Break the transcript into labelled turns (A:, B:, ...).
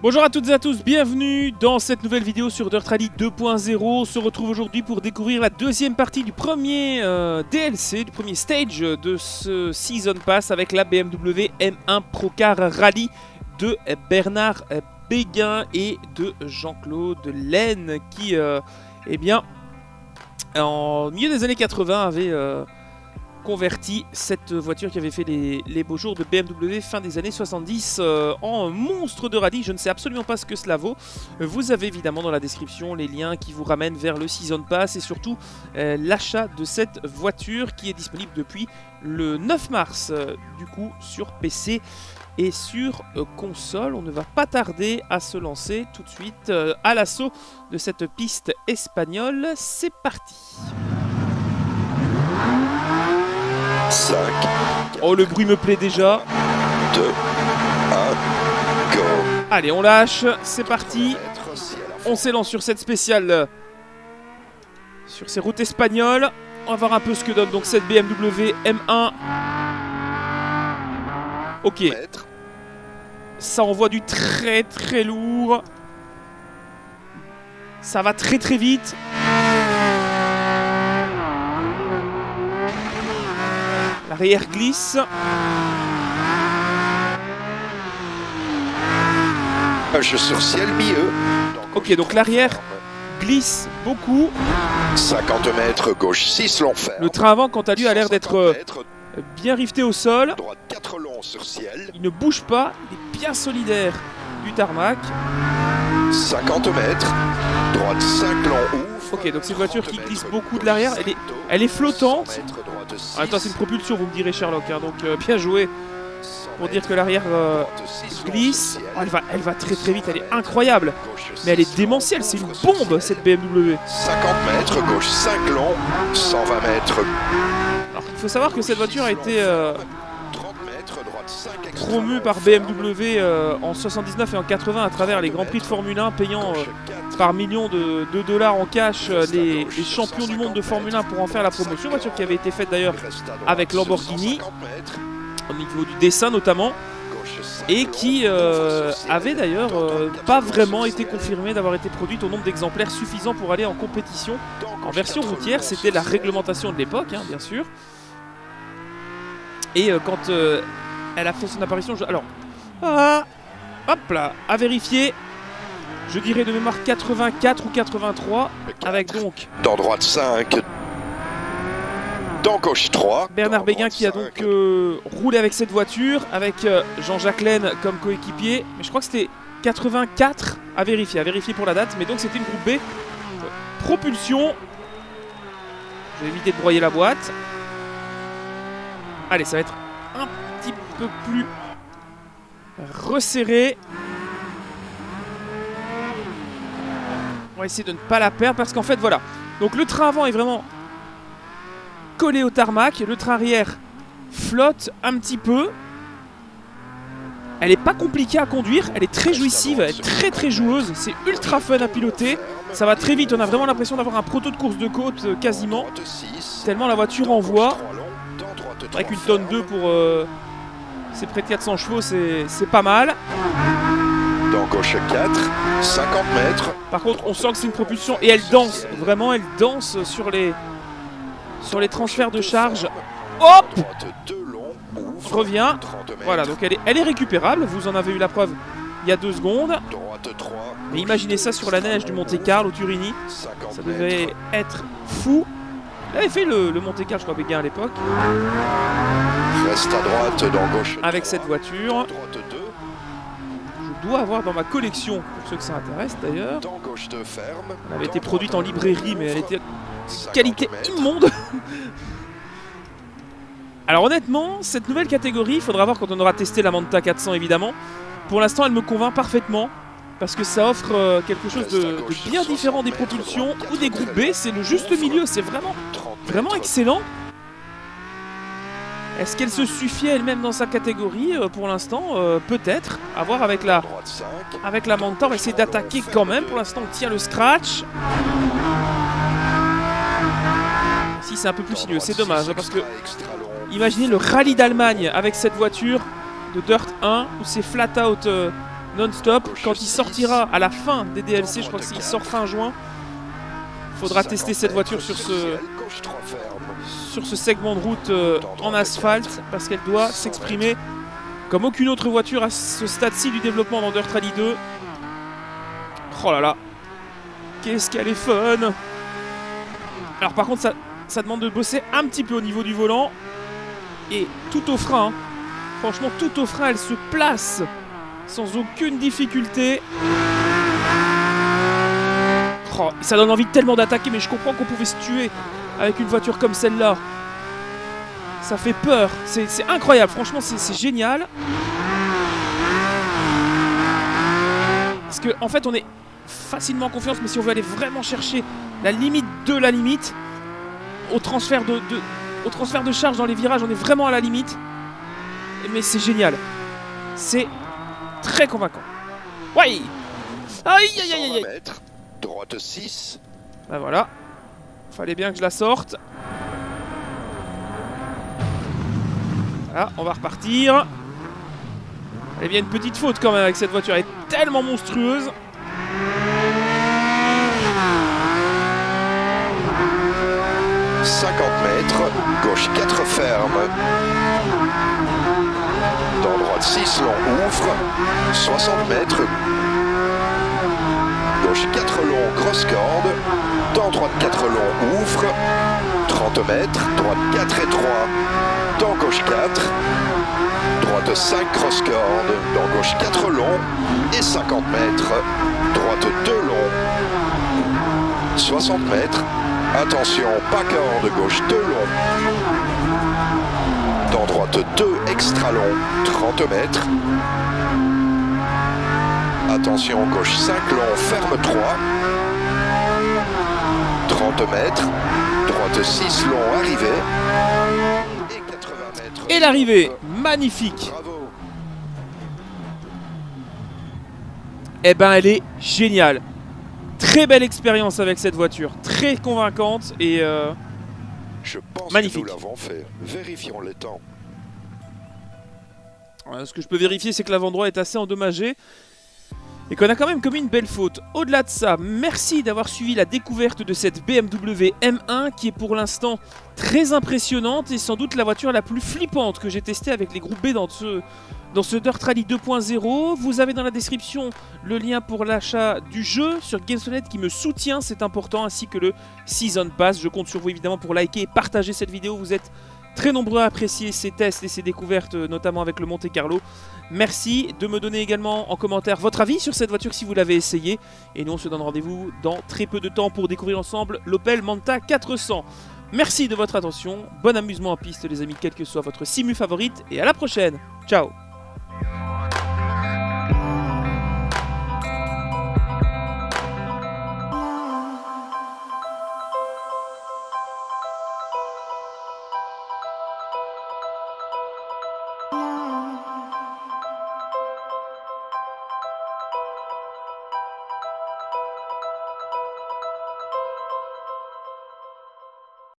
A: Bonjour à toutes et à tous, bienvenue dans cette nouvelle vidéo sur Dirt Rally 2.0. On se retrouve aujourd'hui pour découvrir la deuxième partie du premier DLC, du premier stage de ce Season Pass avec la BMW M1 Procar Rally de Bernard Béguin et de Jean-Claude Laine qui, eh bien, en milieu des années 80 avait converti cette voiture qui avait fait les beaux jours de BMW fin des années 70 en monstre de rallye. Je ne sais absolument pas ce que cela vaut. Vous avez évidemment dans la description les liens qui vous ramènent vers le Season Pass et surtout l'achat de cette voiture qui est disponible depuis le 9 mars du coup sur PC et sur console. On ne va pas tarder à se lancer tout de suite à l'assaut de cette piste espagnole. C'est parti.
B: 5.
A: Oh, le bruit me plaît déjà.
B: 2, 1, go.
A: Allez, on lâche, c'est parti. On s'élance sur cette spéciale, sur ces routes espagnoles. On va voir un peu ce que donne donc cette BMW M1. Ok, ça envoie du très très lourd. Ça va très très vite. L'arrière glisse.
B: Sur ciel milieu.
A: Ok, donc l'arrière glisse beaucoup.
B: 50 mètres, gauche 6 long fer.
A: Le train avant, quant à lui, a l'air d'être bien rifté au sol.
B: Droite 4 long sur ciel.
A: Il ne bouge pas, il est bien solidaire du tarmac.
B: 50 mètres. Droite 5 long ouvre.
A: Ok, donc c'est une voiture qui glisse beaucoup de l'arrière. Elle est flottante. En même temps, c'est une propulsion, vous me direz, Sherlock. Hein, donc bien joué pour dire que l'arrière glisse. Oh, elle va très très vite, elle est incroyable. Mais elle est démentielle, c'est une bombe cette BMW.
B: 50 mètres, gauche 5 long. 120 mètres.
A: Alors, il faut savoir que cette voiture a été
B: 30 mètres, droite 5
A: promue par BMW en 79 et en 80 à travers les Grands Prix de Formule 1, payant par millions de dollars en cash les champions du monde de Formule 1 pour en faire la promotion. Voiture qui avait été faite d'ailleurs avec Lamborghini, au niveau du dessin notamment, et qui avait d'ailleurs pas vraiment été confirmée d'avoir été produite au nombre d'exemplaires suffisant pour aller en compétition en version routière. C'était la réglementation de l'époque, hein, bien sûr. Et quand elle a fait son apparition, alors, hop là, à vérifier, je dirais de mémoire 84 ou 83, avec donc
B: dans droite 5. Dans gauche 3.
A: Bernard Béguin qui a donc roulé avec cette voiture, avec Jean-Jacques Laine comme coéquipier. Mais je crois que c'était 84, à vérifier pour la date. Mais donc c'était une groupe B. Propulsion. Je vais éviter de broyer la boîte. Allez, ça va être un petit peu plus resserré. On va essayer de ne pas la perdre parce qu'en fait, voilà. Donc le train avant est vraiment collé au tarmac. Le train arrière flotte un petit peu. Elle n'est pas compliquée à conduire. Elle est très jouissive. Elle est très très joueuse. C'est ultra fun à piloter. Ça va très vite. On a vraiment l'impression d'avoir un proto de course de côte quasiment. Tellement la voiture envoie. Avec une tonne 2 pour ses près de 400 chevaux, c'est pas mal.
B: Dans gauche 4, 50 mètres.
A: Par contre, on sent que c'est une propulsion et elle danse. Vraiment, elle danse sur les transferts de charge. Hop! Je reviens. Voilà, donc elle est récupérable. Vous en avez eu la preuve il y a 2 secondes. Mais imaginez ça sur la neige du Monte-Carlo au Turini. Ça devait être fou. Il avait fait le Monte-Carlo, je crois, Béguin à l'époque.
B: Reste à droite, dans gauche.
A: Avec cette voiture. Je dois avoir dans ma collection, pour ceux que ça intéresse d'ailleurs. Elle avait été produite en librairie, mais elle était de qualité immonde. Alors honnêtement, cette nouvelle catégorie, il faudra voir quand on aura testé la Manta 400 évidemment. Pour l'instant, elle me convainc parfaitement. Parce que ça offre quelque chose de bien différent des propulsions ou des groupes B. C'est le juste milieu, c'est vraiment excellent. Est-ce qu'elle se suffit elle-même dans sa catégorie pour l'instant? Peut-être. À voir avec la Manta. On va essayer d'attaquer quand même. Pour l'instant, on tient le scratch. Si, c'est un peu plus sinueux. C'est dommage parce que imaginez le rallye d'Allemagne avec cette voiture de Dirt 1 où c'est flat out non-stop. Quand il sortira à la fin des DLC, je crois qu'il sort fin juin, il faudra tester cette voiture sur ce segment de route en asphalte, parce qu'elle doit s'exprimer comme aucune autre voiture à ce stade-ci du développement dans Dirt Rally 2. Oh là là, qu'est-ce qu'elle est fun! Alors par contre, ça demande de bosser un petit peu au niveau du volant. Et tout au frein, hein. Franchement, tout au frein, elle se place sans aucune difficulté. Oh, ça donne envie tellement d'attaquer, mais je comprends qu'on pouvait se tuer avec une voiture comme celle-là. Ça fait peur, c'est incroyable, franchement c'est génial. Parce que en fait on est facilement en confiance, mais si on veut aller vraiment chercher la limite de la limite, au transfert de charge dans les virages, on est vraiment à la limite. Mais c'est génial, c'est très convaincant. Ouais. Aïe aïe aïe aïe.
B: Droite 6.
A: Ben voilà, fallait bien que je la sorte. Voilà, on va repartir. Elle est bien une petite faute quand même avec cette voiture, elle est tellement monstrueuse.
B: « 50 mètres, gauche 4 ferme. Dans droite 6 long ouvre. 60 mètres. Gauche 4 long cross corde. Dans droite 4 long ouvre. 30 mètres, droite 4 et 3. Dans gauche 4. Droite 5 cross corde. Dans gauche 4 long. Et 50 mètres. Droite 2 long. 60 mètres. Attention, pas corde, gauche 2 long. Dans droite 2 extra long, 30 mètres. Attention, gauche 5 long, ferme 3. 30 mètres. Droite 6 long, arrivée. Et 80 mètres.
A: Et l'arrivée, magnifique.
B: Bravo.
A: Eh ben elle est géniale. Très belle expérience avec cette voiture, très convaincante et
B: Je pense
A: magnifique.
B: que nous l'avons fait. Vérifions les temps.
A: Ce que je peux vérifier, c'est que l'avant-droit est assez endommagé et qu'on a quand même commis une belle faute. Au-delà de ça, merci d'avoir suivi la découverte de cette BMW M1 qui est pour l'instant très impressionnante et sans doute la voiture la plus flippante que j'ai testée avec les groupes B dans ce Dirt Rally 2.0. Vous avez dans la description le lien pour l'achat du jeu sur Games.net qui me soutient, c'est important, ainsi que le Season Pass. Je compte sur vous évidemment pour liker et partager cette vidéo. Vous êtes très nombreux à apprécier ces tests et ces découvertes, notamment avec le Monte Carlo. Merci de me donner également en commentaire votre avis sur cette voiture si vous l'avez essayée. Et nous on se donne rendez-vous dans très peu de temps pour découvrir ensemble l'Opel Manta 400. Merci de votre attention, bon amusement en piste les amis, quelle que soit votre simu favorite, et à la prochaine. Ciao.